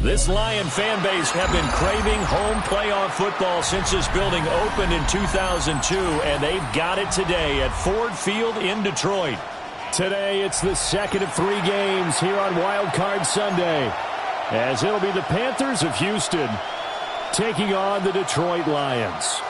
This Lion fan base have been craving home playoff football since this building opened in 2002, and they've got it today at Ford Field in Detroit. Today, it's the second of 3 games here on Wild Card Sunday, as it'll be the Panthers of Houston taking on the Detroit Lions.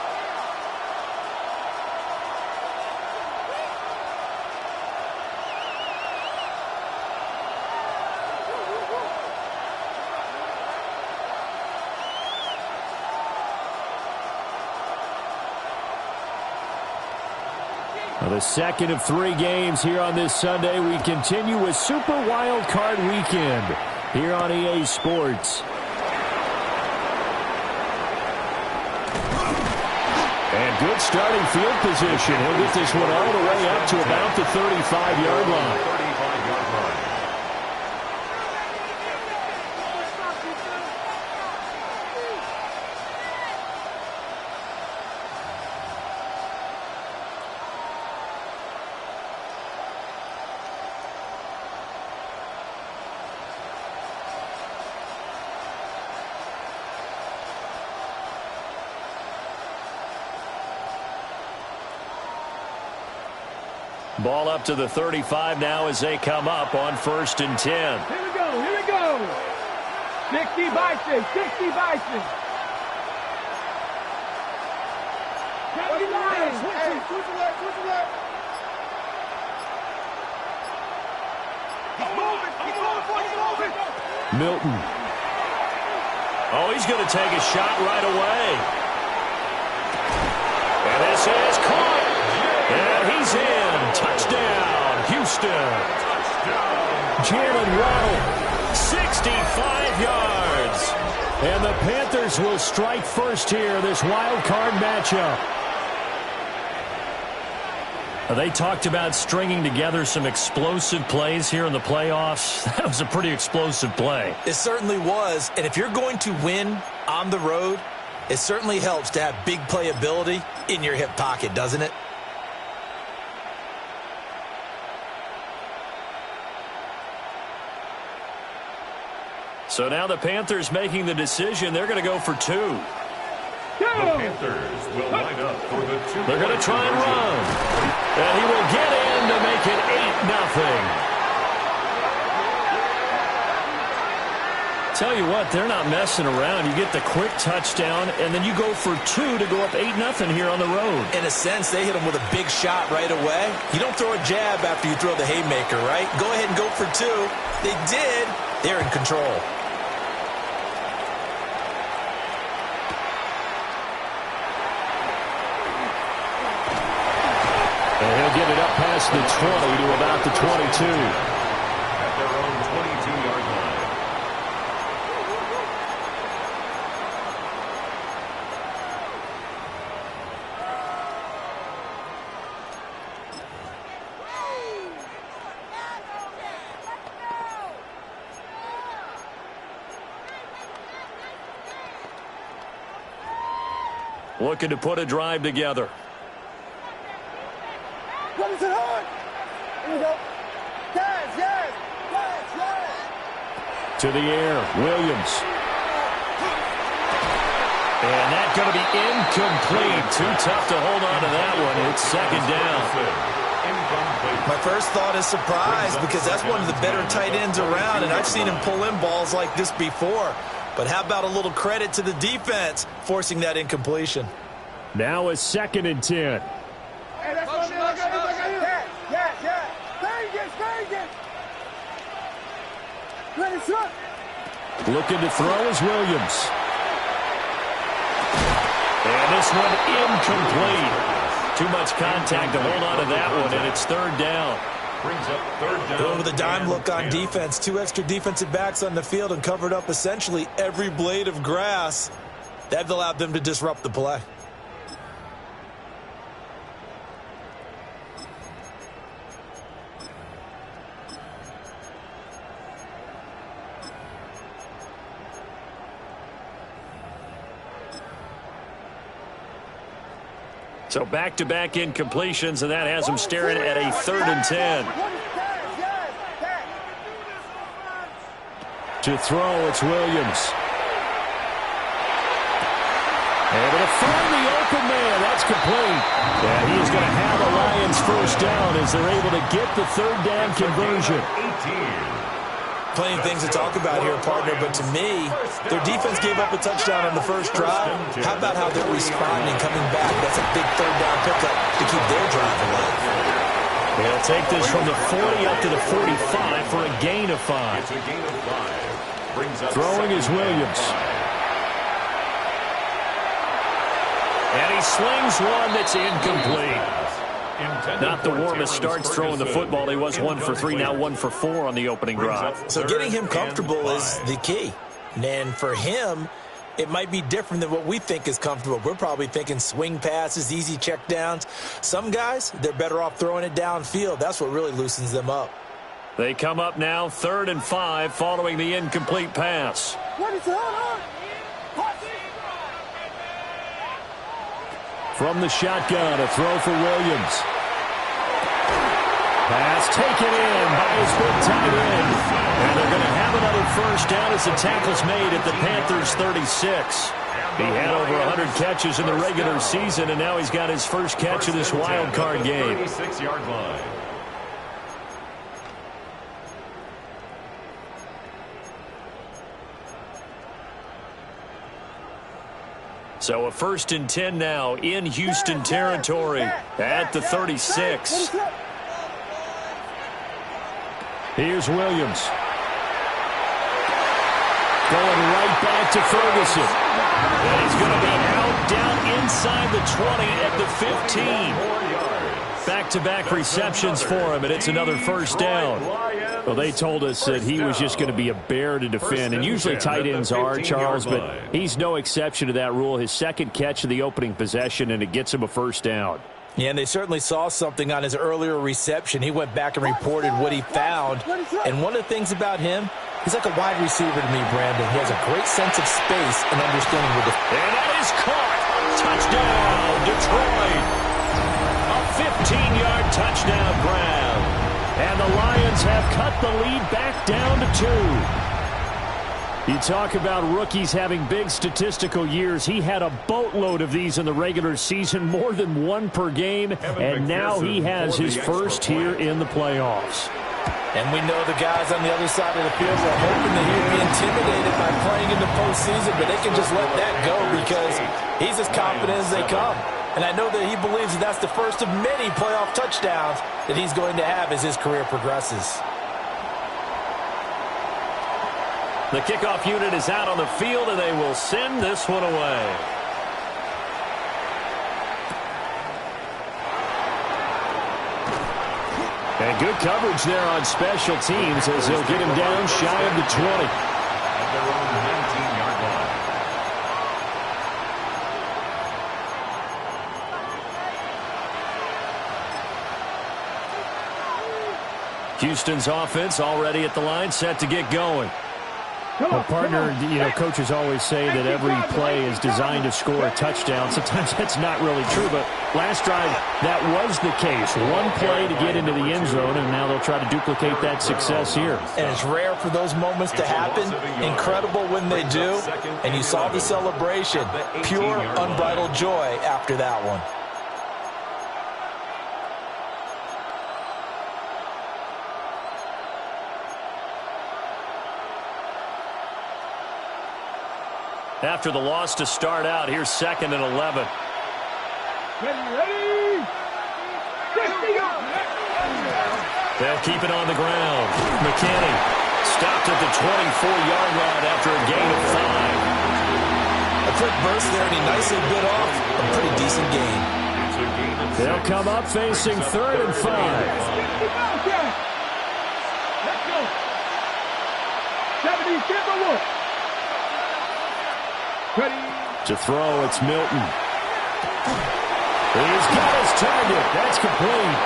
The second of 3 games here on this Sunday. We continue with Super Wild Card Weekend here on EA Sports. And good starting field position. He'll get this one all the way up to about the 35-yard line. Ball up to the 35 now as they come up on 1st and 10. Here we go, here we go. 60 Bison, 60 Bison. 79. Switch alert. Keep moving. Milton. Oh, he's going to take a shot right away. And this is caught. And he's in. Touchdown, Houston. Jalen Waddle, 65 yards. And the Panthers will strike first here, this wild card matchup. They talked about stringing together some explosive plays here in the playoffs. That was a pretty explosive play. It certainly was. And if you're going to win on the road, it certainly helps to have big playability in your hip pocket, doesn't it? So now the Panthers making the decision. They're going to go for 2. The Panthers will line up for the 2. They're going to try and run. And he will get in to make it 8-0. Tell you what, they're not messing around. You get the quick touchdown, and then you go for 2 to go up 8-0 here on the road. In a sense, they hit him with a big shot right away. You don't throw a jab after you throw the haymaker, right? Go ahead and go for 2. They did. They're in control. And he'll get it up past the 20 to about the 22. At their own 22-yard line. Looking to put a drive together. What is it on? Here we go. Yes. To the air, Williams. And that's going to be incomplete. Too tough to hold on to that one. It's 2nd down. My first thought is surprise, because that's one of the better tight ends around, and I've seen him pull in balls like this before. But how about a little credit to the defense forcing that incompletion? Now a 2nd and 10. Hey, that's what I got you. Yeah. Vegas. Ready, shot. Looking to throw is Williams. And this one incomplete. Too much contact to hold on to that one, and it's 3rd down. Brings up 3rd down. Going with a dime look on defense. 2 extra defensive backs on the field and covered up essentially every blade of grass. That allowed them to disrupt the play. So back-to-back incompletions, and that has him staring at a 3rd and 10. To throw, it's Williams. Able to find the open man. That's complete. Yeah, he is going to have the Lions first down as they're able to get the third down conversion. Plenty of things to talk about here, partner, but to me, their defense gave up a touchdown on the first drive. How about how they're responding, coming back? That's a big third down pickup to keep their drive alive. They'll take this from the 40 up to the 45 for a gain of 5. Throwing is Williams. And he slings one that's incomplete. Not the warmest starts throwing the football. He was 1 for 3, now 1 for 4 on the opening drive. So getting him comfortable is the key. And for him, it might be different than what we think is comfortable. We're probably thinking swing passes, easy checkdowns. Some guys, they're better off throwing it downfield. That's what really loosens them up. They come up now 3rd and 5 following the incomplete pass. From the shotgun, a throw for Williams. Pass taken in by his big tight end. And they're going to have another first down as the tackle's made at the Panthers' 36. He had over 100 catches in the regular season, and now he's got his first catch of this wild card game. 36-yard line. So a 1st and 10 now in Houston territory at the 36. Here's Williams. Going right back to Ferguson. And he's going to be out down inside the 20 at the 15. Back-to-back receptions for him, and it's another first down. Well, they told us that he was just going to be a bear to defend, and usually tight ends are, Charles, but he's no exception to that rule. His second catch of the opening possession, and it gets him a first down. Yeah, and they certainly saw something on his earlier reception. He went back and reported what he found. And one of the things about him, he's like a wide receiver to me, Brandon. He has a great sense of space and understanding with the... And that is caught. Touchdown, Detroit. A 15-yard touchdown grab. And the Lions have cut the lead back down to 2. You talk about rookies having big statistical years. He had a boatload of these in the regular season, more than 1 per game, and now he has his first here in the playoffs. And we know the guys on the other side of the field are hoping that he'll be intimidated by playing in the postseason, but they can just let that go because he's as confident as they come. And I know that he believes that that's the first of many playoff touchdowns that he's going to have as his career progresses. The kickoff unit is out on the field, and they will send this one away. And good coverage there on special teams as they'll get him down shy of the 20. At their own 19-yard line. Houston's offense already at the line, set to get going. Well, partner, you know, coaches always say that every play is designed to score a touchdown. Sometimes that's not really true, but last drive, that was the case. One play to get into the end zone, and now they'll try to duplicate that success here. And it's rare for those moments to happen. Incredible when they do. And you saw the celebration. Pure, unbridled joy after that one. After the loss to start out, here's 2nd and 11. Ready. They'll keep it on the ground. McKinney stopped at the 24-yard line after a gain of 5. A quick burst there, and he nicely bit off a pretty decent gain. They'll come up facing 3rd and 5. Let's go. 70, get the look. To throw, it's Milton. He's got his target. That's complete.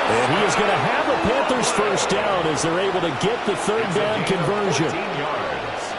And he is going to have the Panthers first down as they're able to get the third down conversion.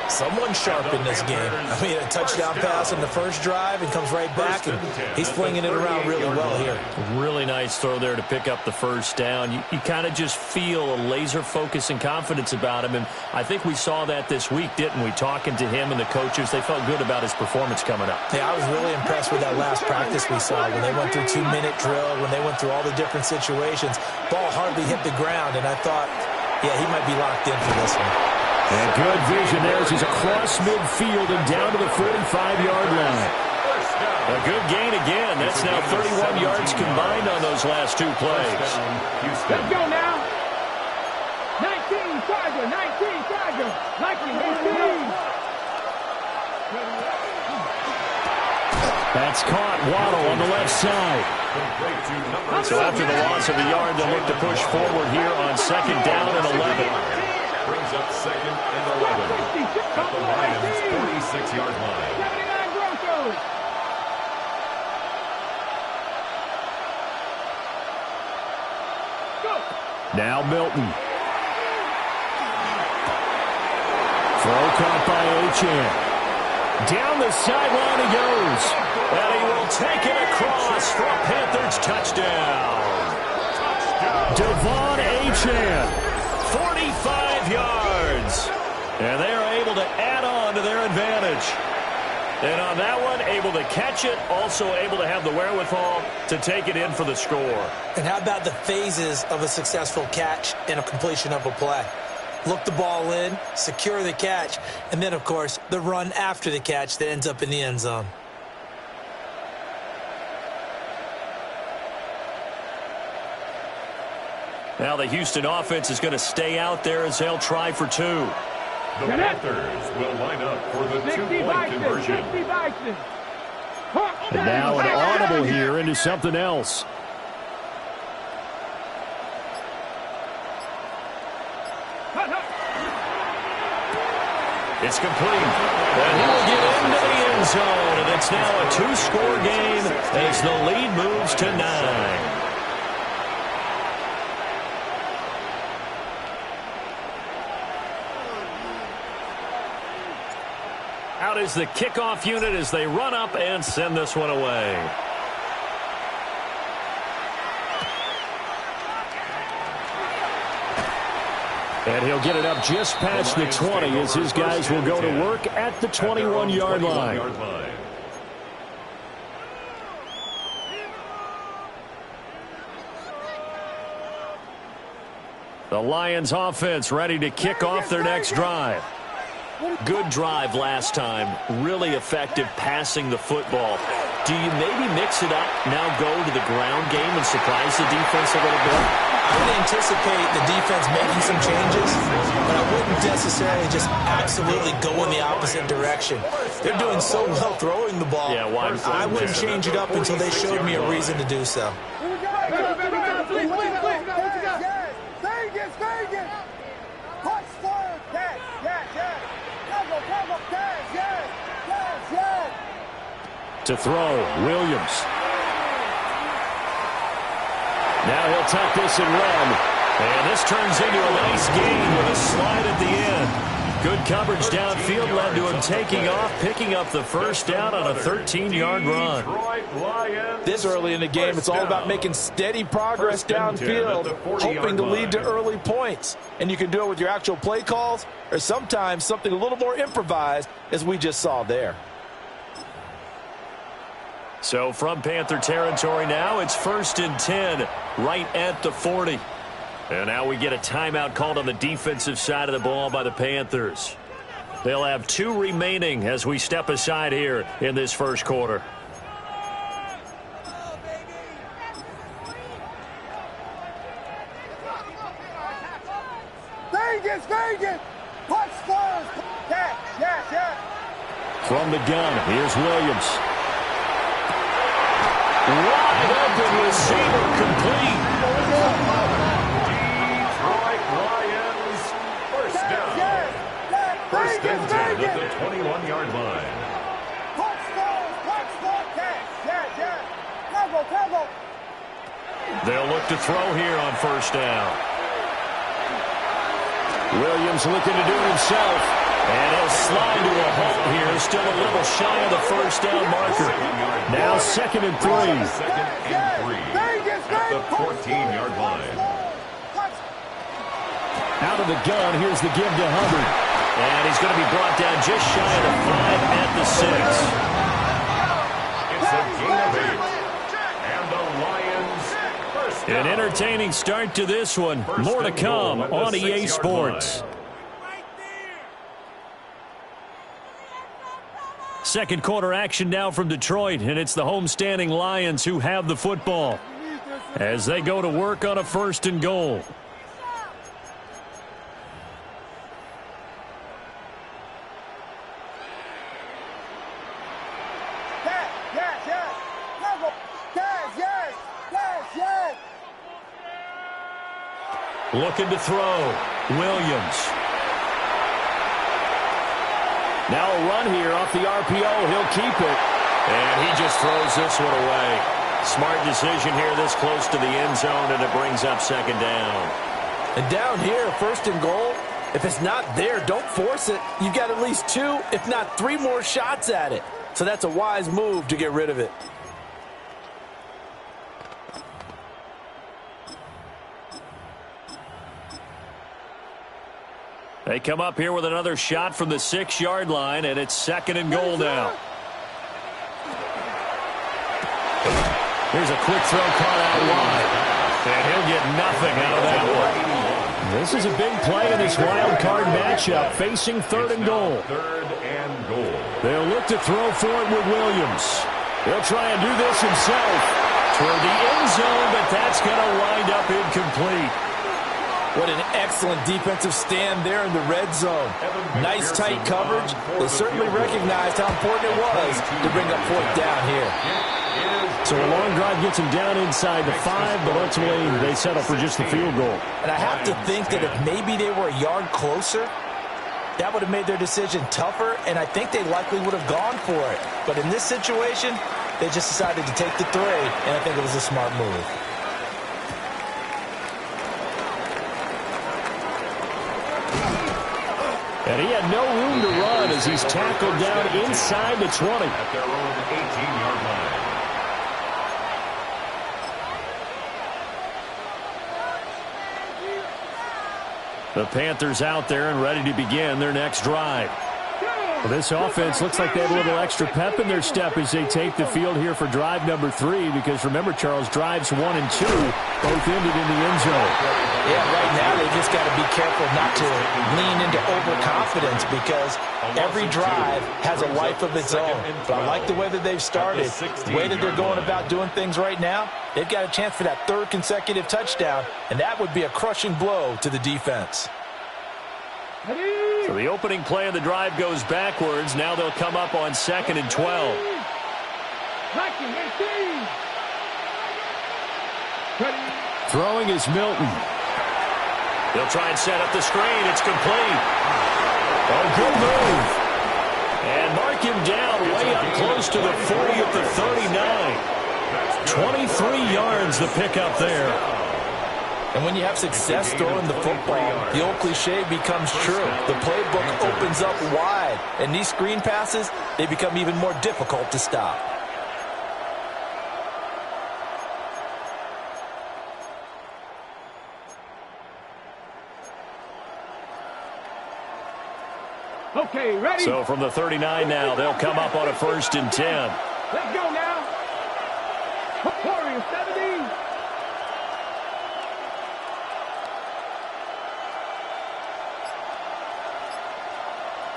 Someone's sharp in this game. I mean, a touchdown pass on the first drive and comes right back, and he's flinging it around really well here. Really nice throw there to pick up the first down. You kind of just feel a laser focus and confidence about him, and I think we saw that this week, didn't we? Talking to him and the coaches, they felt good about his performance coming up. Yeah, I was really impressed with that last practice we saw when they went through 2-minute drill, when they went through all the different situations. Ball hardly hit the ground, and I thought, yeah, he might be locked in for this one. And good vision there as he's across midfield and down to the 45-yard line. A good gain again. That's now 31 yards combined on those last two plays. Let's go now. 19 Charger, 19 Charger. 19. That's caught. Waddle on the left side. So after the loss of a yard, they'll look to push forward here on second down and 11. Brings up second and 11 at the Lions' 46-yard line. 79 Broncos. Go. Now Milton. Throw caught by Achane. Down the sideline he goes. And he will take it across for a Panthers touchdown. Devon Achane. 45 yards. And they are able to add on to their advantage. And on that one, able to catch it, also able to have the wherewithal to take it in for the score. And how about the phases of a successful catch and a completion of a play? Look the ball in, secure the catch, and then, of course, the run after the catch that ends up in the end zone. Now the Houston offense is going to stay out there as they'll try for two. The Panthers will line up for the two-point conversion. And now an audible here into something else. It's complete. And he will get into the end zone. And it's now a two-score game as the lead moves to 9. Out is the kickoff unit as they run up and send this one away. And he'll get it up just past the 20 as his guys will go to work at the 21-yard line. The Lions offense ready to kick off their next drive. Good drive last time. Really effective passing the football. Do you maybe mix it up, now go to the ground game and surprise the defense a little bit? I would anticipate the defense making some changes, but I wouldn't necessarily just absolutely go in the opposite direction. They're doing so well throwing the ball. Yeah, why? I wouldn't change it up until they showed me a reason to do so. To throw, Williams. Now he'll tuck this and run. And this turns into a nice gain with a slide at the end. Good coverage downfield led to him taking off, picking up the first down on a 13-yard run. This early in the game, it's all about making steady progress downfield, hoping to lead to early points. And you can do it with your actual play calls or sometimes something a little more improvised, as we just saw there. So from Panther territory now, it's 1st and 10 right at the 40. And now we get a timeout called on the defensive side of the ball by the Panthers. They'll have 2 remaining as we step aside here in this first quarter. Vegas! Punch first! Yeah. From the gun, here's Williams. Wide open receiver complete. Detroit Lions, first down. First and 10 at the 21-yard line. They'll look to throw here on first down. Williams looking to do it himself. And he'll slide to a halt here. Still a little shy of the first down marker. Now 2nd and 3. 2nd and 3 at the 14-yard line. Out of the gun, here's the give to Hubbard. And he's going to be brought down just shy of the 5 at the 6. It's a gain of 8. And the Lions first down. An entertaining start to this one. More to come on EA Sports. Second quarter action now from Detroit, and it's the homestanding Lions who have the football as they go to work on a 1st and goal. Looking to throw. Williams. Now a run here off the RPO. He'll keep it. And he just throws this one away. Smart decision here this close to the end zone, and it brings up 2nd down. And down here, 1st and goal, if it's not there, don't force it. You've got at least 2, if not 3 more shots at it. So that's a wise move to get rid of it. They come up here with another shot from the 6-yard line, and it's 2nd and goal now. Here's a quick throw caught out wide. And he'll get nothing out of that one. This is a big play in this wild card matchup, facing 3rd and goal. 3rd and goal. They'll look to throw for it with Williams. He'll try and do this himself. Toward the end zone, but that's going to wind up incomplete. What an excellent defensive stand there in the red zone. Nice tight coverage. They certainly recognized how important it was to bring up 4th down here. So a long drive gets them down inside the 5, but ultimately they settle for just the field goal. And I have to think that if maybe they were a yard closer, that would have made their decision tougher, and I think they likely would have gone for it. But in this situation, they just decided to take the 3, and I think it was a smart move. And he had no room to run as he's tackled down inside the 20. At their own 18-yard line. The Panthers out there and ready to begin their next drive. Well, this offense looks like they have a little extra pep in their step as they take the field here for drive number 3, because remember, Charles, drives 1 and 2 both ended in the end zone. Yeah, right now they just got to be careful not to lean into overconfidence, because every drive has a life of its own. But I like the way that they've started, the way that they're going about doing things right now. They've got a chance for that 3rd consecutive touchdown, and that would be a crushing blow to the defense. So the opening play of the drive goes backwards. Now they'll come up on 2nd and 12. Throwing is Milton. They'll try and set up the screen. It's complete. Oh, good move. And mark him down way up close to the 40 at the 39. 23 yards the pickup there. And when you have success throwing the football, the old cliche becomes true. The playbook opens up wide, and these screen passes, they become even more difficult to stop. Okay, ready? So from the 39 now, they'll come up on a 1st and 10. Let's go now. Warriors 17.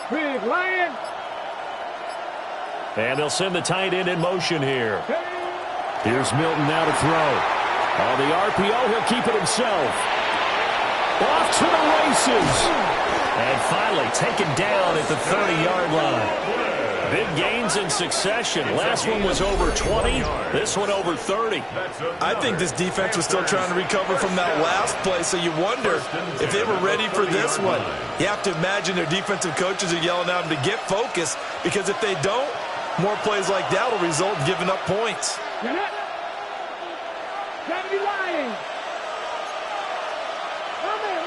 Big Lion. And they'll send the tight end in motion here. Here's Milton now to throw. On the RPO, he'll keep it himself. Off to the races. And finally taken down at the 30-yard line. Big gains in succession. Last one was over 20. This one over 30. I think this defense was still trying to recover from that last play, so you wonder if they were ready for this one. You have to imagine their defensive coaches are yelling at them to get focused, because if they don't, more plays like that will result in giving up points. Gravity Lions. My man.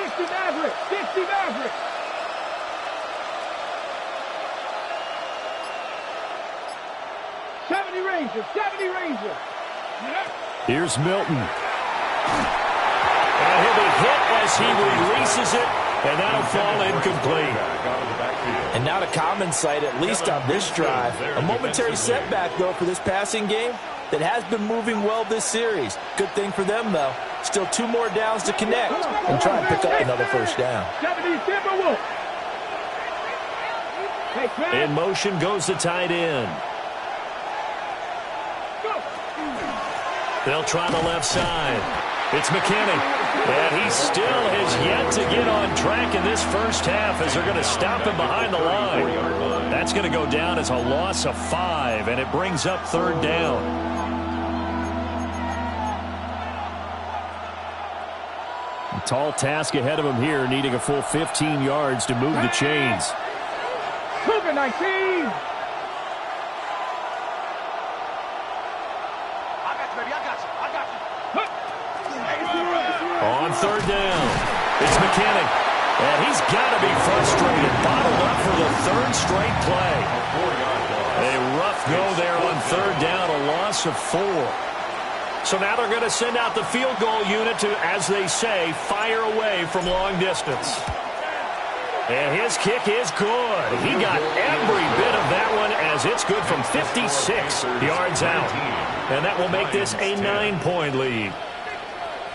60 Maverick. Ranger, 70 Ranger. Here's Milton. And he'll be hit as he releases it, and that'll fall incomplete. And not a common sight, at least on this drive. A momentary setback, though, for this passing game that has been moving well this series. Good thing for them, though. Still 2 more downs to connect and try and pick up another first down. 70 Timberwolf. In motion goes the tight end. They'll try the left side. It's McKinney. And he still has yet to get on track in this first half as they're going to stop him behind the line. That's going to go down as a loss of 5, and it brings up 3rd down. A tall task ahead of him here, needing a full 15 yards to move the chains. Cougar 19. On 3rd down, it's McKinney. And he's got to be frustrated, bottled up for the 3rd straight play. A rough go there on 3rd down, a loss of 4. So now they're going to send out the field goal unit to, as they say, fire away from long distance. And his kick is good. He got every bit of that one as it's good from 56 yards out. And that will make this a 9-point lead.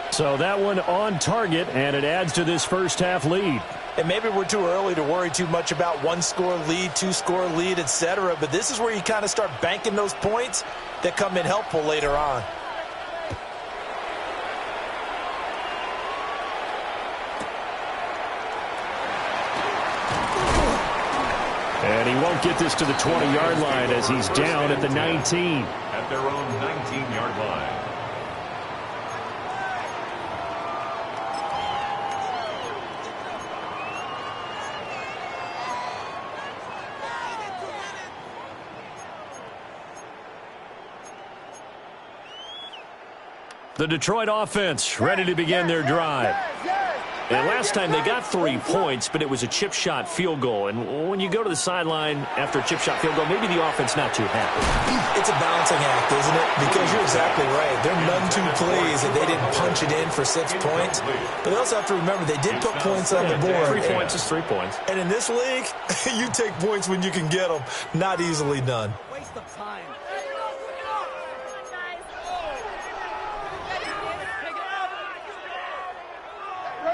So that one on target, and it adds to this first half lead. And maybe we're too early to worry too much about 1-score lead, 2-score lead, etc. But this is where you kind of start banking those points that come in helpful later on. And he won't get this to the 20-yard line as he's down at the 19. At their own 19-yard line. The Detroit offense ready to begin their drive. And last time they got 3 points, but it was a chip shot field goal. And when you go to the sideline after a chip shot field goal, maybe the offense not too happy. It's a balancing act, isn't it? Because you're exactly right. They're none too pleased that they didn't punch it in for 6 points. But they also have to remember they did put points on the board. 3 points is 3 points. And in this league, you take points when you can get them. Not easily done. Waste of time.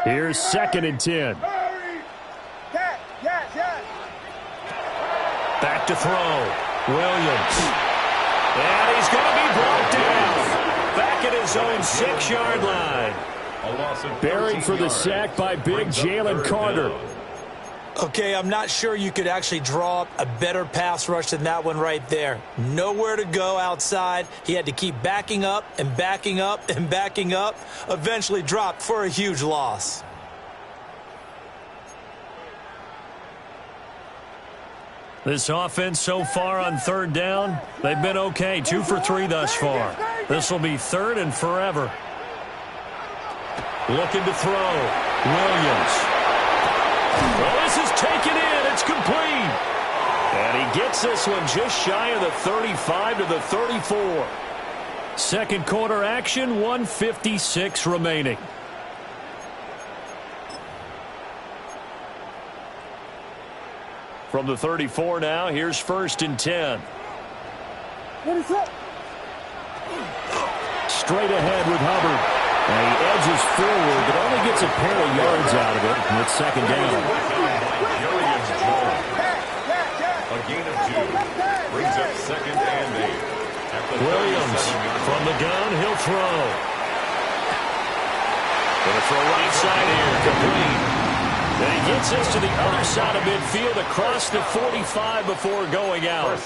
Here's 2nd and 10. Back to throw. Williams. And he's going to be brought down. Back at his own 6-yard line. Buried for the sack by big Jalen Carter. Okay, I'm not sure you could actually draw up a better pass rush than that one right there. Nowhere to go outside. He had to keep backing up and backing up and backing up. Eventually dropped for a huge loss. This offense so far on 3rd down, they've been okay. 2 for 3 thus far. This will be 3rd and forever. Looking to throw. Williams. Well, this is taken in. It's complete. And he gets this one just shy of the 35 to the 34. Second quarter action, 1:56 remaining. From the 34 now, here's 1st and 10. Straight ahead with Hubbard. And he edges forward, but only gets a pair of yards out of it. And it's 2nd down. A gain of 2. Brings up 2nd and 8. Williams from the gun, he'll throw. Gonna throw right side here, complete. And he gets this to the other side of midfield across the 45 before going out.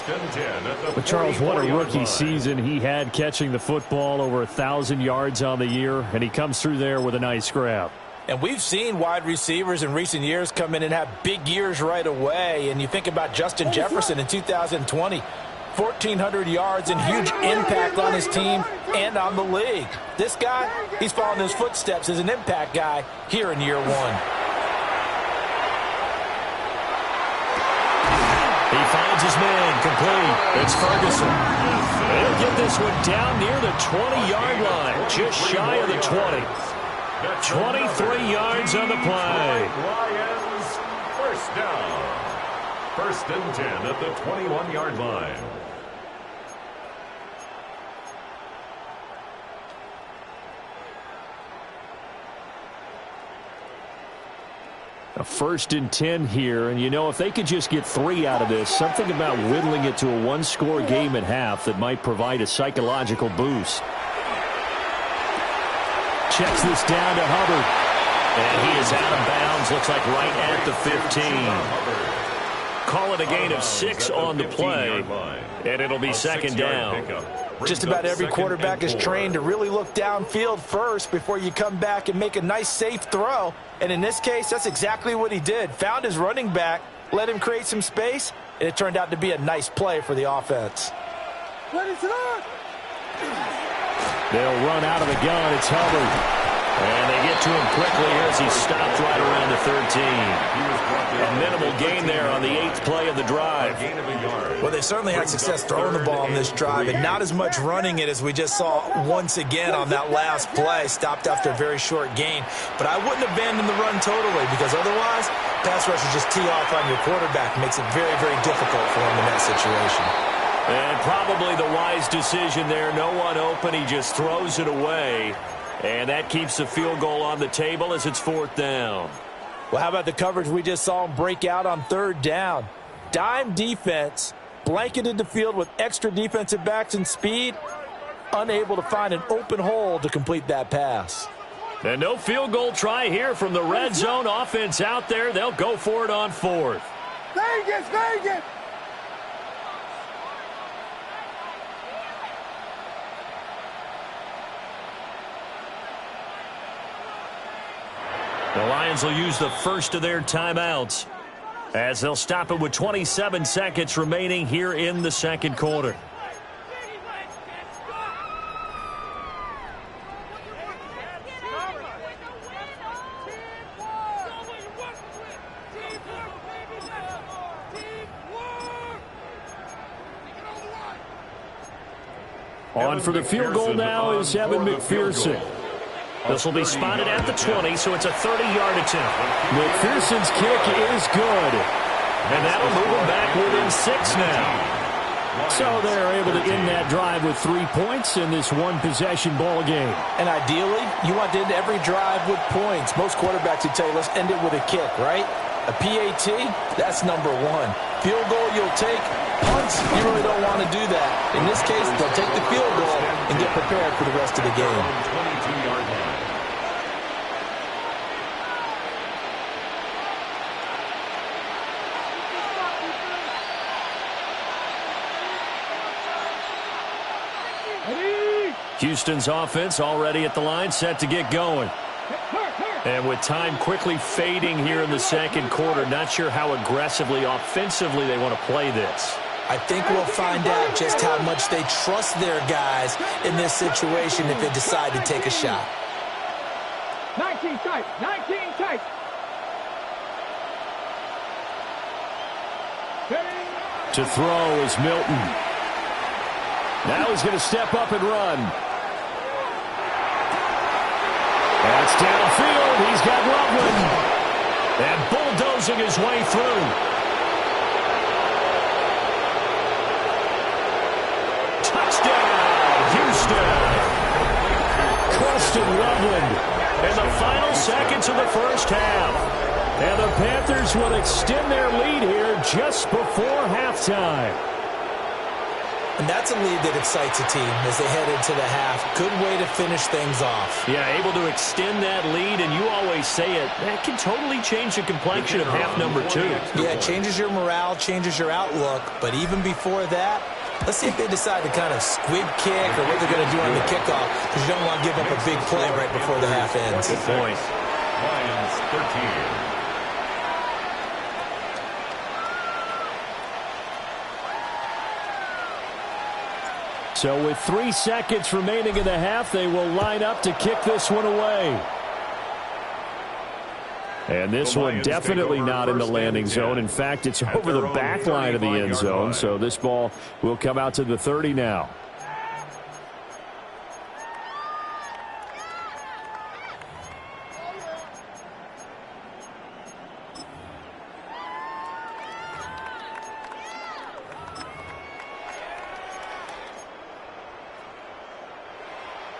But Charles, what a rookie season he had catching the football, over 1,000 yards on the year, and he comes through there with a nice grab. And we've seen wide receivers in recent years come in and have big years right away. And you think about Justin Jefferson in 2020. 1,400 yards and huge impact on his team and on the league. This guy, he's following his footsteps as an impact guy here in year 1. He finds his man, complete. It's Ferguson. He'll get this one down near the 20-yard line, just shy of the 20. 23 yards on the play. Lions, first down. 1st and 10 at the 21-yard line. A 1st and 10 here, and you know, if they could just get 3 out of this, something about whittling it to a one-score game at half that might provide a psychological boost. Checks this down to Hubbard. And he is out of bounds, looks like right at the 15. Call it a gain of 6 on the play, and it'll be 2nd down. Just about every quarterback is trained to really look downfield first before you come back and make a nice, safe throw. And in this case, that's exactly what he did. Found his running back, let him create some space, and it turned out to be a nice play for the offense. They'll run out of the gun. It's Hubbard. And they get to him quickly as he stopped right around the 13. A minimal gain there on the 8th play of the drive. Well, they certainly had success throwing the ball on this drive, and not as much running it as we just saw once again on that last play. Stopped after a very short gain. But I wouldn't abandon the run totally, because otherwise, pass rushers just tee off on your quarterback. It makes it very, very difficult for him in that situation. And probably the wise decision there. No one open. He just throws it away. And that keeps the field goal on the table as it's 4th down. Well, how about the coverage we just saw him break out on 3rd down? Dime defense, blanketed the field with extra defensive backs and speed, unable to find an open hole to complete that pass. And no field goal try here from the red zone offense out there. They'll go for it on 4th. Vegas, Vegas! The Lions will use the first of their timeouts as they'll stop it with 27 seconds remaining here in the 2nd quarter. On for the field goal now is Evan McPherson. This will be spotted at the 20, so it's a 30-yard attempt. McPherson's kick is good. And that'll move them back within 6 now. So they're able to end that drive with 3 points in this one-possession ball game. And ideally, you want to end every drive with points. Most quarterbacks would tell you, let's end it with a kick, right? A PAT, that's number 1. Field goal you'll take. Punts, you really don't want to do that. In this case, they'll take the field goal and get prepared for the rest of the game. 22-yard line. Houston's offense already at the line, set to get going. And with time quickly fading here in the 2nd quarter, not sure how aggressively, offensively they want to play this. I think we'll find out just how much they trust their guys in this situation if they decide to take a shot. 19 tight, 19 tight. To throw is Milton. Now he's going to step up and run. That's downfield. He's got Loveland. And bulldozing his way through. Touchdown, Houston. Preston Loveland in the final seconds of the 1st half. And the Panthers will extend their lead here just before halftime. And that's a lead that excites a team as they head into the half. Good way to finish things off. Yeah, able to extend that lead, and you always say it, that can totally change the complexion of half number 2. Yeah, it changes your morale, changes your outlook. But even before that, let's see if they decide to kind of squib kick or what they're going to do on the kickoff, because you don't want to give up a big play right before the half ends. Good point. Lions 13. So with 3 seconds remaining in the half, they will line up to kick this one away. And this one definitely not in the landing zone. In fact, it's over the back line of the end zone. So this ball will come out to the 30 now.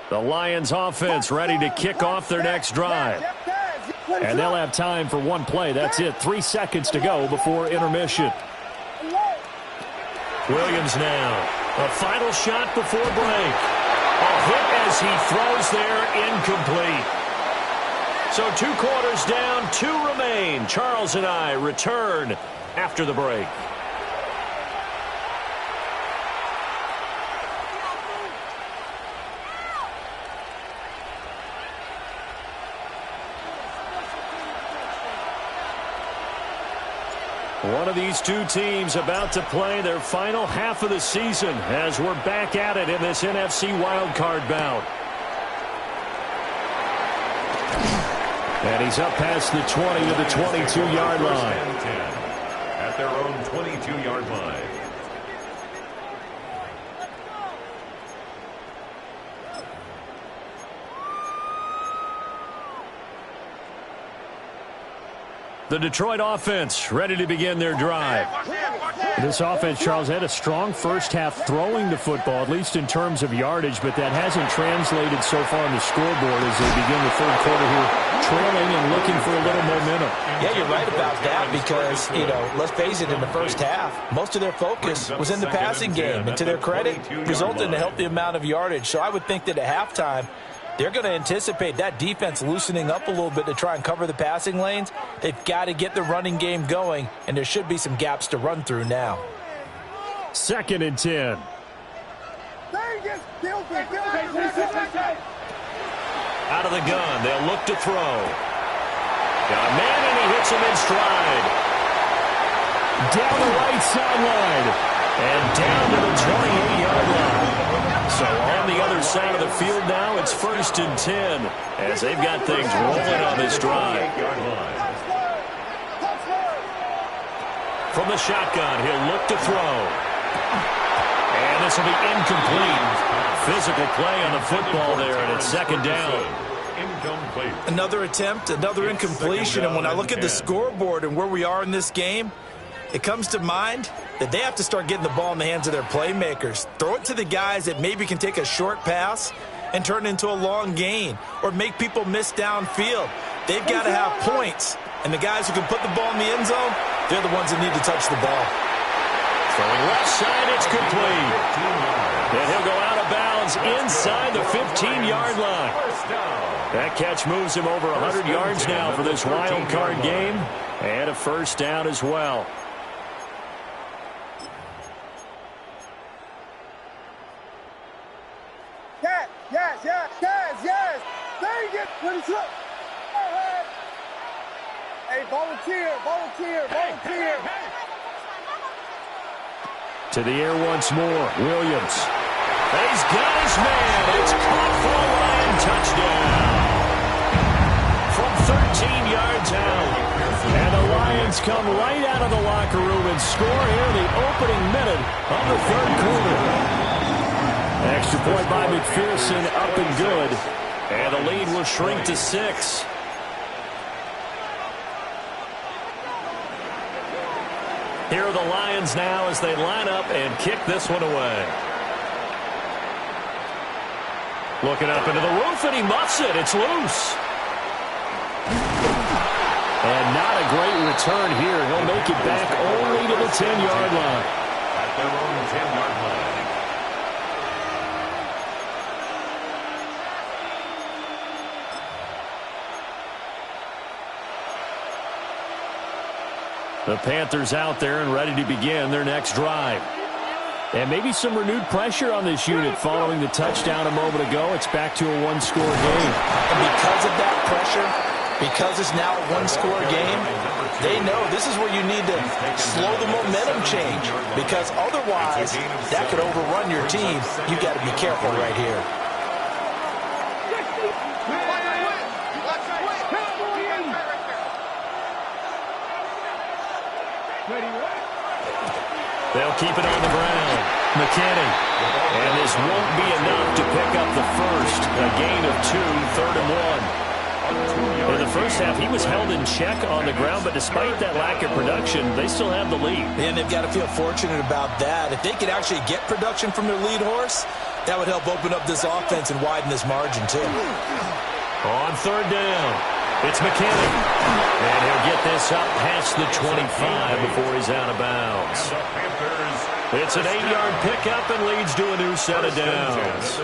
The Lions offense ready to kick off their next drive. And they'll have time for one play. That's it. 3 seconds to go before intermission. Williams now. A final shot before break. A hit as he throws there, incomplete. So 2 quarters down, 2 remain. Charles and I return after the break. One of these 2 teams about to play their final half of the season as we're back at it in this NFC wildcard bout. And he's up past the 20 to the 22-yard line. At their own 22-yard line. The Detroit offense ready to begin their drive. This offense, Charles, had a strong first half throwing the football, at least in terms of yardage, but that hasn't translated so far on the scoreboard as they begin the third quarter here, trailing and looking for a little momentum. Yeah, you're right about that because, let's face it, in the first half, most of their focus was in the passing game. And to their credit, resulted in a healthy amount of yardage. So I would think that at halftime, they're going to anticipate that defense loosening up a little bit to try and cover the passing lanes. They've got to get the running game going, and there should be some gaps to run through now. 2nd and 10. Out of the gun, they'll look to throw. Got a man, and he hits him in stride. Down the right sideline, and down to the 28-yard line. So on the other side of the field now, it's 1st and 10 as they've got things rolling on this drive. From the shotgun, he'll look to throw. And this will be incomplete. Physical play on the football there, and it's 2nd down. Another attempt, another incompletion, and when I look at the scoreboard and where we are in this game, it comes to mind that they have to start getting the ball in the hands of their playmakers. Throw it to the guys that maybe can take a short pass and turn it into a long gain or make people miss downfield. They've got to have points, and the guys who can put the ball in the end zone, they're the ones that need to touch the ball. Throwing left side, it's complete. And he'll go out of bounds inside the 15-yard line. That catch moves him over 100 yards now for this wild card game, and a 1st down as well. Yes. Dang it. Hey, volunteer. To the air once more, Williams. He's got his man. It's caught for a Lion touchdown. From 13 yards out. And the Lions come right out of the locker room and score here the opening minute of the 3rd quarter. Extra point by McPherson, up and good. And the lead will shrink to 6. Here are the Lions now as they line up and kick this one away. Looking up into the roof, and he muffs it. It's loose. And not a great return here. He'll make it back only to the 10-yard line. At their own 10-yard line. The Panthers out there and ready to begin their next drive. And maybe some renewed pressure on this unit following the touchdown a moment ago. It's back to a one-score game. And because of that pressure, because it's now a one-score game, they know this is where you need to slow the momentum change. Because otherwise, that could overrun your team. You've got to be careful right here. They'll keep it on the ground. McKinney. And this won't be enough to pick up the first. A gain of 2, 3rd and 1. In the first half, he was held in check on the ground, but despite that lack of production, they still have the lead. And they've got to feel fortunate about that. If they could actually get production from their lead horse, that would help open up this offense and widen this margin, too. On 3rd down, it's McKinney. And he'll get this up past the 25 before he's out of bounds. It's an 8-yard pickup and leads to a new set of downs.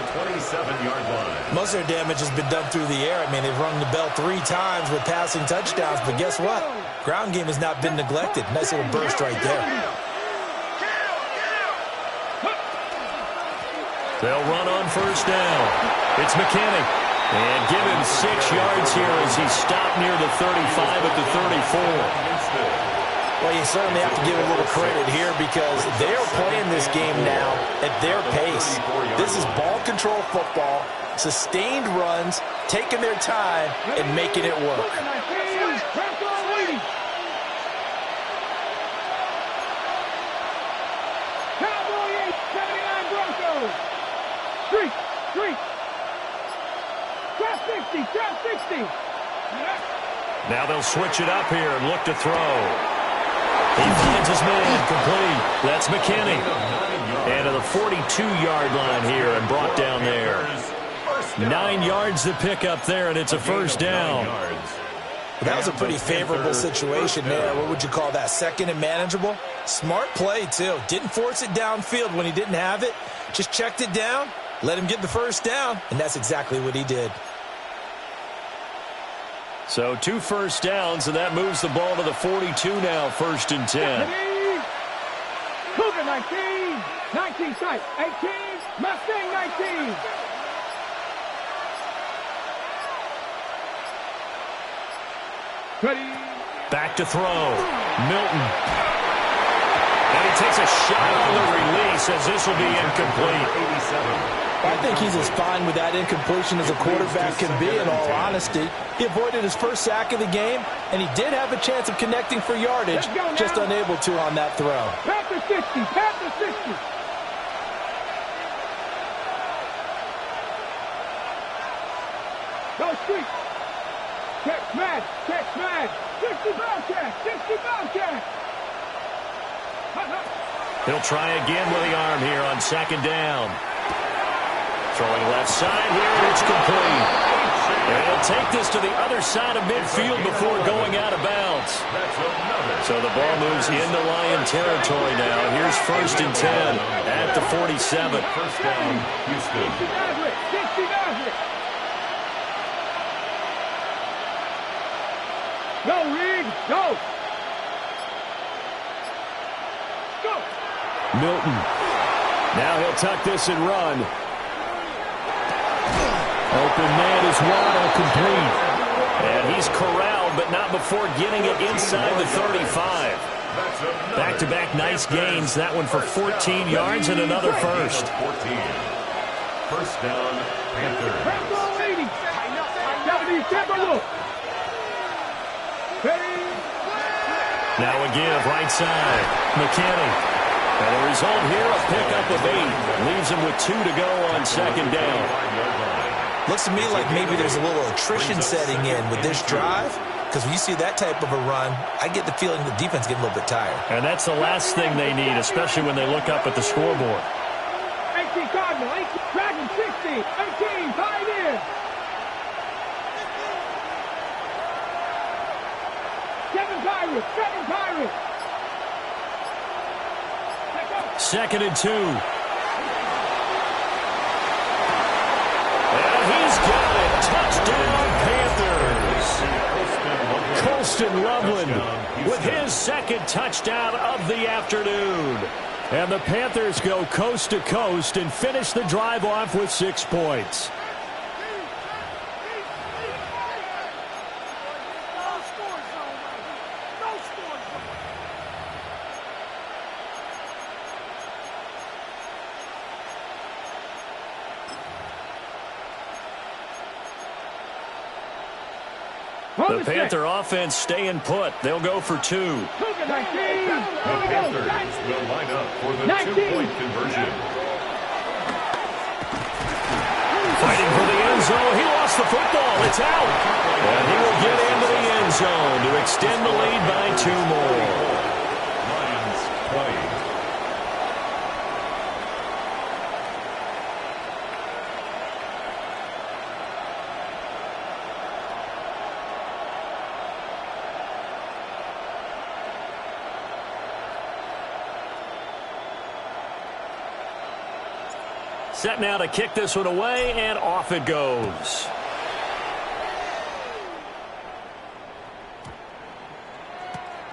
Most of their damage has been done through the air. I mean, they've rung the bell 3 times with passing touchdowns, but guess what? Ground game has not been neglected. Nice little burst right there. They'll run on 1st down. It's McKinney. And give him 6 yards here as he stopped near the 35 at the 34. Well, you certainly have to give a little credit here because they are playing this game now at their pace. This is ball control football, sustained runs, taking their time, and making it work. Now they'll switch it up here and look to throw. He finds his man complete. That's McKinney. And to the 42-yard line here and brought down there. 9 yards to pick up there, and it's a 1st down. That was a pretty favorable situation there. What would you call that? 2nd and manageable? Smart play, too. Didn't force it downfield when he didn't have it. Just checked it down, let him get the 1st down, and that's exactly what he did. So 2 first downs, and that moves the ball to the 42 now, 1st and 10. Cougar 19, 19 sight, 18, Mustang 19. Ready. Back to throw. Milton. And he takes a shot on the release as this will be incomplete. 87. I think he's as fine with that incompletion as a quarterback can be, in all honesty. He avoided his first sack of the game, and he did have a chance of connecting for yardage, just unable to on that throw. Panther 60, Panther 60. Go street. Catch mad, 60 Bobcat, 60 Bobcat. He'll try again with the arm here on 2nd down. Throwing left side here, and it's complete. And he'll take this to the other side of midfield before going out of bounds. So the ball moves into Lion territory now. Here's 1st and 10 at the 47. 1st down, Houston. 60 Maverick. Go, Reed, go. Go. Milton. Now he'll tuck this and run. Open man is Waddle, complete. And he's corralled, but not before getting it inside the 35. Back-to-back nice gains. That one for 14 yards and another first. 14. 1st down, Panthers. Now a give, right side. McKinney. And the result here, a pickup of 8. Leaves him with 2 to go on 2nd down. Looks to me like maybe there's a little attrition setting in with this drive, because when you see that type of a run, I get the feeling the defense getting a little bit tired. And that's the last thing they need, especially when they look up at the scoreboard. 18 Cardinal, 18 Dragon 60, 18 Pioneer. 7 Pirates, 7 Pirates. 2nd and 2. And he's got it. Touchdown, Panthers. Colston Loveland with his 2nd touchdown of the afternoon. And the Panthers go coast to coast and finish the drive off with 6 points. The Panther offense staying put. They'll go for 2. The Panthers will line up for the 2-point conversion. Fighting for the end zone. He lost the football. It's out. And he will get into the end zone to extend the lead by 2 more. Lions 20. Set now to kick this one away, and off it goes.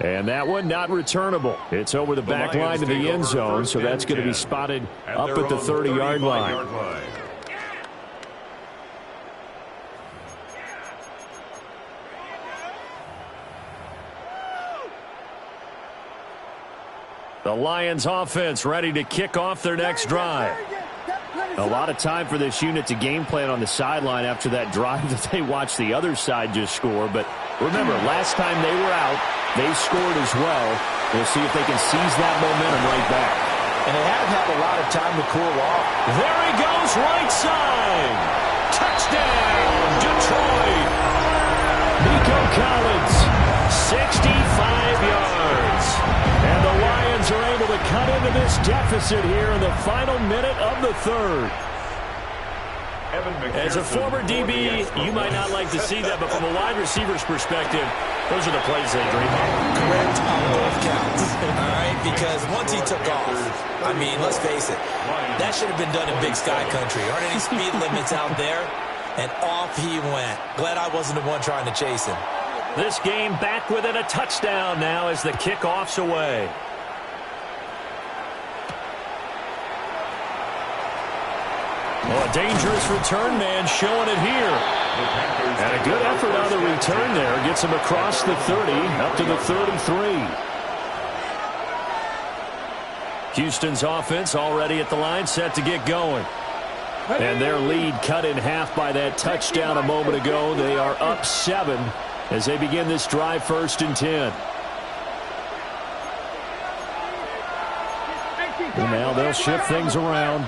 And that one not returnable. It's over the back line to the end zone, so that's going to be spotted up at the 30-yard line. The Lions offense ready to kick off their next drive. A lot of time for this unit to game plan on the sideline after that drive that they watched the other side just score. But remember, last time they were out, they scored as well. We'll see if they can seize that momentum right back. And they have had a lot of time to cool off. There he goes, right side. Touchdown, Detroit. Nico Collins, 65 yards. And the Lions are able to cut into this deficit here in the final minute of the third. As a former DB, you might not like to see that, but from a wide receiver's perspective, those are the plays they dream of. Correct on both counts. All right, because once he took off, I mean, let's face it, that should have been done in Big Sky Country. Aren't any speed limits out there? And off he went. Glad I wasn't the one trying to chase him. This game back within a touchdown now as the kickoff's away. Oh, a dangerous return man showing it here. And a good effort on the return there. Gets him across the 30, up to the 33. Houston's offense already at the line, set to get going. And their lead cut in half by that touchdown a moment ago. They are up 7 as they begin this drive, 1st and 10. And now they'll shift things around.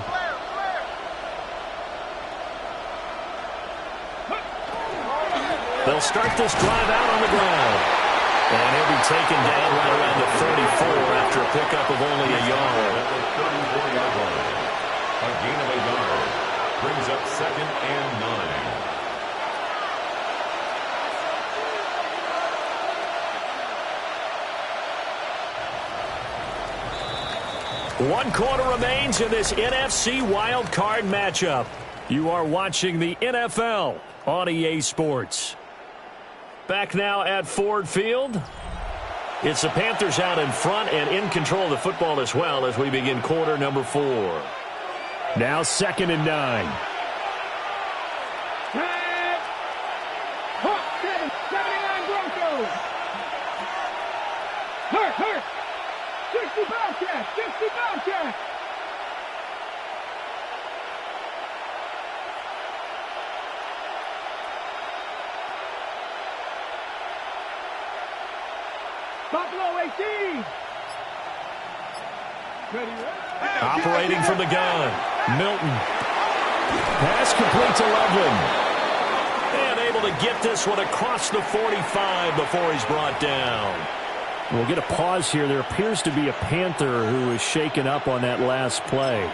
They'll start this drive out on the ground. And he'll be taken down right around the 34 after a pickup of only a yard. At the 34-yard line. A gain of a yard. Brings up 2nd and 9. 1 quarter remains in this NFC Wild Card matchup. You are watching the NFL on EA Sports. Back now at Ford Field. It's the Panthers out in front and in control of the football as well as we begin quarter number 4. Now 2nd and 9. Hawk 79 Broncos. Hurt. 60 Bobcats. 60 Bobcats. Buffalo 18. Operating from the gun. Milton. Pass complete to Loveland. And able to get this one across the 45 before he's brought down. We'll get a pause here. There appears to be a Panther who is shaken up on that last play.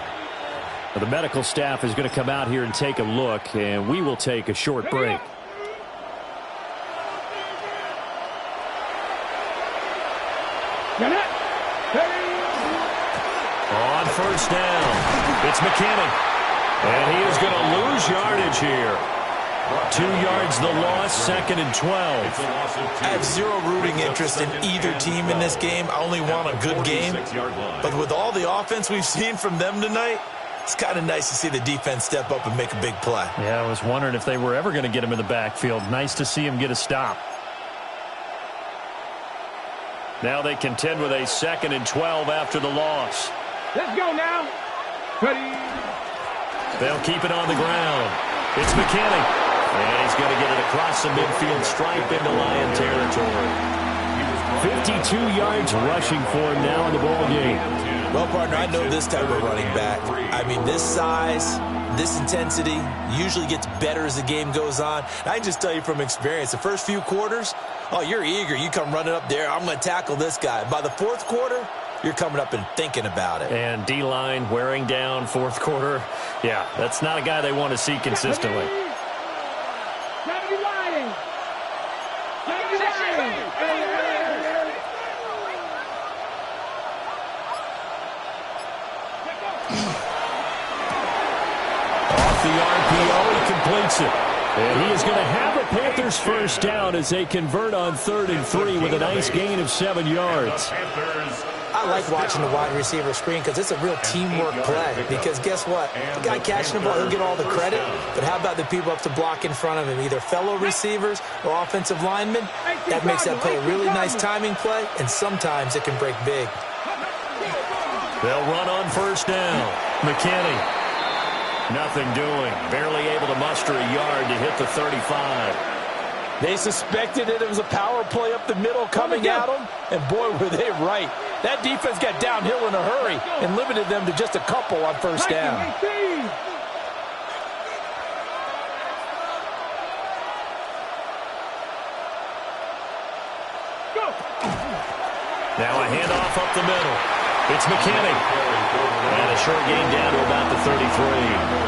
The medical staff is going to come out here and take a look, and we will take a short break. On 1st down, it's McKinnon. And he is going to lose yardage here. 2 yards the loss, 2nd and 12. I have zero rooting interest in either team in this game. I only want a good game. But with all the offense we've seen from them tonight, it's kind of nice to see the defense step up and make a big play. Yeah, I was wondering if they were ever going to get him in the backfield. Nice to see him get a stop. Now they contend with a 2nd and 12 after the loss. Let's go now. Ready. They'll keep it on the ground. It's McKinney. And he's going to get it across the midfield stripe into Lion territory. 52 yards rushing for him now in the ball game. Well, partner, I know this type of running back. I mean, this size, this intensity usually gets better as the game goes on. And I can just tell you from experience, the first few quarters, oh, you're eager. You come running up there, I'm going to tackle this guy. By the fourth quarter, you're coming up and thinking about it. And D-line wearing down fourth quarter. Yeah, that's not a guy they want to see consistently. Off the RPO, he completes it. And he is going to have a Panthers first down as they convert on 3rd and 3 with a nice gain of 7 yards. I like watching the wide receiver screen because it's a real teamwork play. Because guess what? The guy catching the ball, he'll get all the credit. But how about the people up to block in front of him, either fellow receivers or offensive linemen? That makes that play a really nice timing play, and sometimes it can break big. They'll run on first down. McKinney. Nothing doing. Barely able to muster a yard to hit the 35. They suspected it was a power play up the middle coming at them, and boy, were they right. That defense got downhill in a hurry and limited them to just a couple on first down. Now a handoff up the middle. It's McKinney. And a short gain down to about the 33.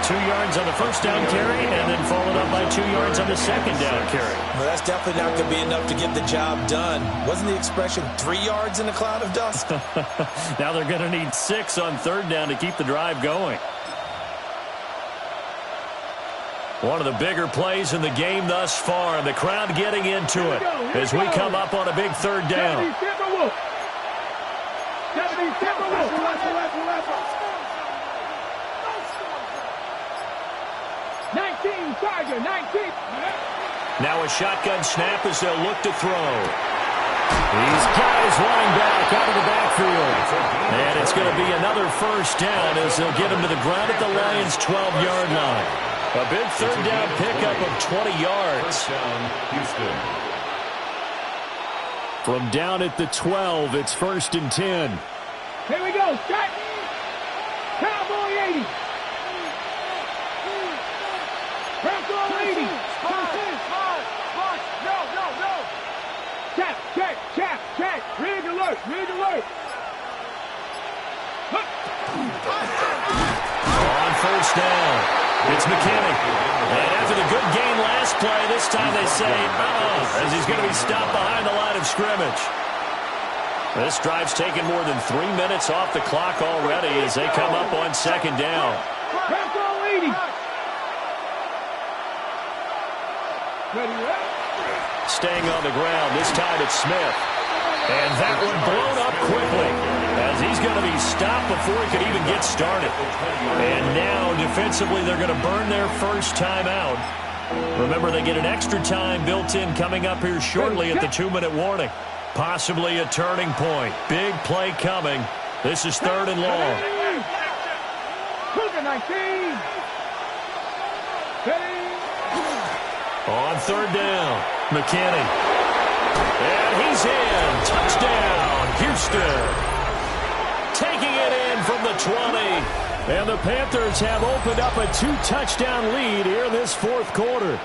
2 yards on the first down carry, and then followed up by 2 yards on the second down carry. Well, that's definitely not going to be enough to get the job done. Wasn't the expression 3 yards in a cloud of dust? Now they're going to need 6 on 3rd down to keep the drive going. One of the bigger plays in the game thus far, and the crowd getting into it as we come up on a big 3rd down. 19, Tiger, 19. Now a shotgun snap as they'll look to throw. These guys running back out of the backfield. And it's going to be another first down as they'll get him to the ground at the Lions' 12-yard line. A big 3rd down pickup of 20 yards. Houston. From down at the 12, it's 1st and 10. Here we go, set. Cowboy 80. Cowboy 80. No. Check. Rig alert. On first down, it's McKinney. And after the good game last play, this time they say, as he's going to be stopped behind the line of scrimmage. This drive's taken more than 3 minutes off the clock already as they come up on 2nd down. Staying on the ground, this time it's Smith. And that one blown up quickly as he's going to be stopped before he could even get started. And now defensively they're going to burn their first time out. Remember, they get an extra time built in coming up here shortly at the 2-minute warning. Possibly a turning point. Big play coming. This is 3rd and long. 19. On 3rd down, McKinney. And he's in. Touchdown, Houston. Taking it in from the 20. And the Panthers have opened up a 2-touchdown lead here in this 4th quarter.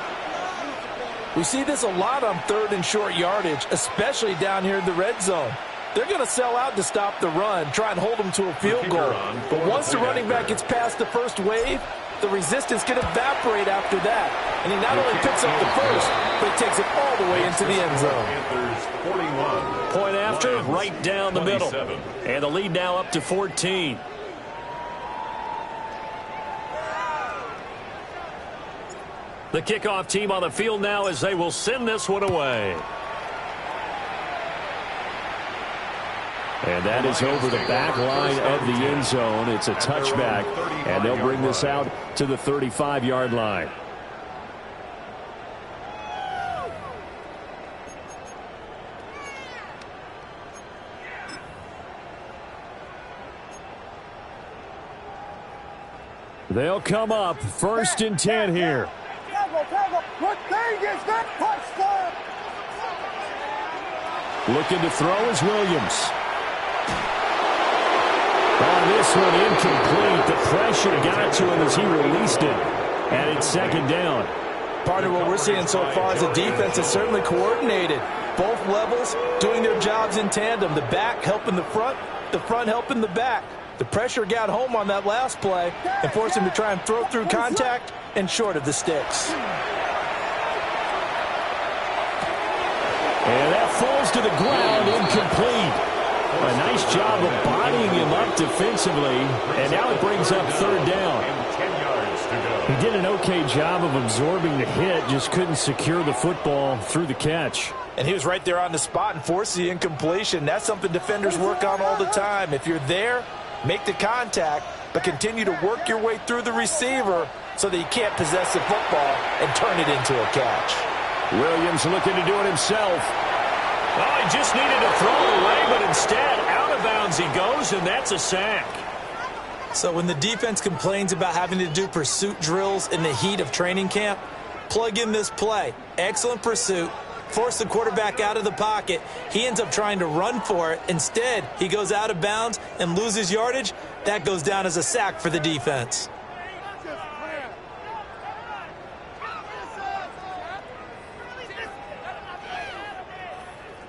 We see this a lot on 3rd and short yardage, especially down here in the red zone. They're going to sell out to stop the run, try and hold them to a field goal. But once the running back gets past the first wave, the resistance can evaporate after that. And he not only picks up the first, but he takes it all the way into the end zone. Point after, right down the middle. And the lead now up to 14. The kickoff team on the field now as they will send this one away. And that is over the back line of the end zone. It's a touchback, and they'll bring this out to the 35-yard line. They'll come up 1st and 10 here. Tackle. Good thing is that touchdown. Looking to throw is Williams. On this one, incomplete. The pressure got to him as he released it. And it's second down. Part of what we're seeing so far is the defense is certainly coordinated. Both levels doing their jobs in tandem. The back helping the front helping the back. The pressure got home on that last play and forced him to try and throw through contact and short of the sticks. And that falls to the ground, incomplete. A nice job of bodying him up defensively, and now it brings up third down. He did an okay job of absorbing the hit, just couldn't secure the football through the catch. And he was right there on the spot and forced the incompletion. That's something defenders work on all the time. If you're there, make the contact, but continue to work your way through the receiver so that he can't possess the football and turn it into a catch. Williams looking to do it himself. Oh, he just needed to throw it away, but instead, out of bounds he goes, and that's a sack. So when the defense complains about having to do pursuit drills in the heat of training camp, plug in this play. Excellent pursuit. Force the quarterback out of the pocket. He ends up trying to run for it. Instead, he goes out of bounds and loses yardage. That goes down as a sack for the defense.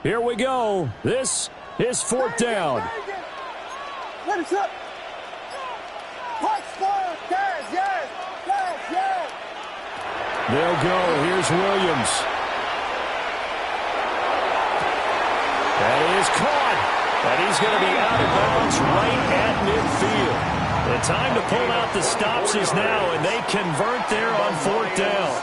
Here we go. This is fourth down. Let us up. Touchdown. Yes. They'll go. Here's Williams. That is caught. And he's going to be out of bounds right at midfield. The time to pull out the stops is now, and they convert there on fourth down.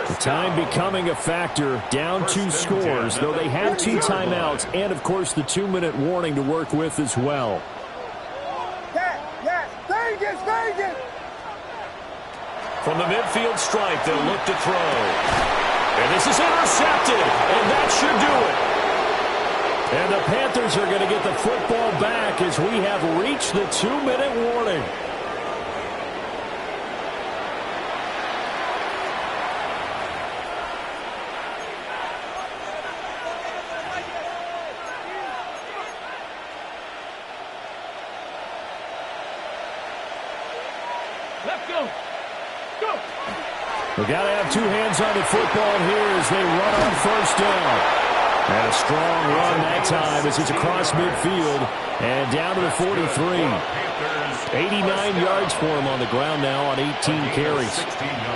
The time becoming a factor, down 2 scores, though they have 2 timeouts and, of course, the 2-minute warning to work with as well. Yes. Vegas. From the midfield stripe, they'll look to throw. And this is intercepted, and that should do it. And the Panthers are going to get the football back as we have reached the 2-minute warning. Let's go. We've got to have 2 hands on the football here as they run on first down. And a strong run that time as it's across midfield and down to the 43. 89 yards for him on the ground now on 18 carries.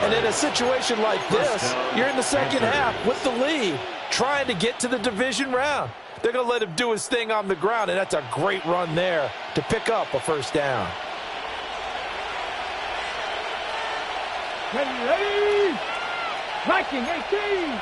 And in a situation like this, you're in the second half with the lead, trying to get to the division round. They're going to let him do his thing on the ground, and that's a great run there to pick up a first down. Ready. Viking 18.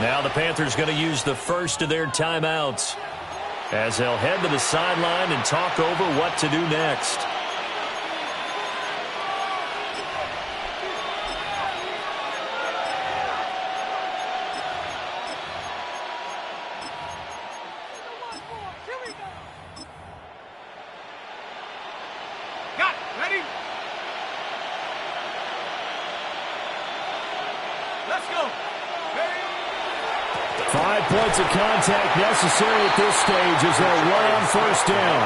Now the Panthers going to use the first of their timeouts as they'll head to the sideline and talk over what to do next. Ready? Let's go. 5 points of contact necessary at this stage as they'll run on first down.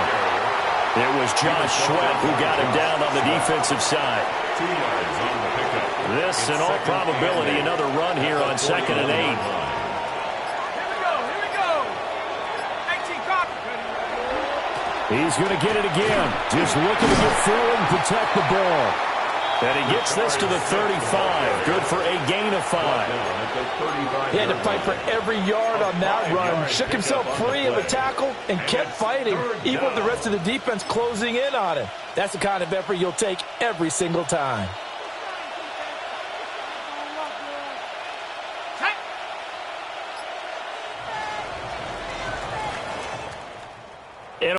It was Josh Sweat who got him down on the defensive side. 2 yards on the pickup. This, in all probability, another run here on 2nd and 8. Here we go. 18 copy. He's going to get it again. Just looking to get forward and protect the ball. And he gets this to the 35. Good for a gain of 5. He had to fight for every yard on that run. Shook himself free of a tackle and kept fighting, even with the rest of the defense closing in on him. That's the kind of effort you'll take every single time.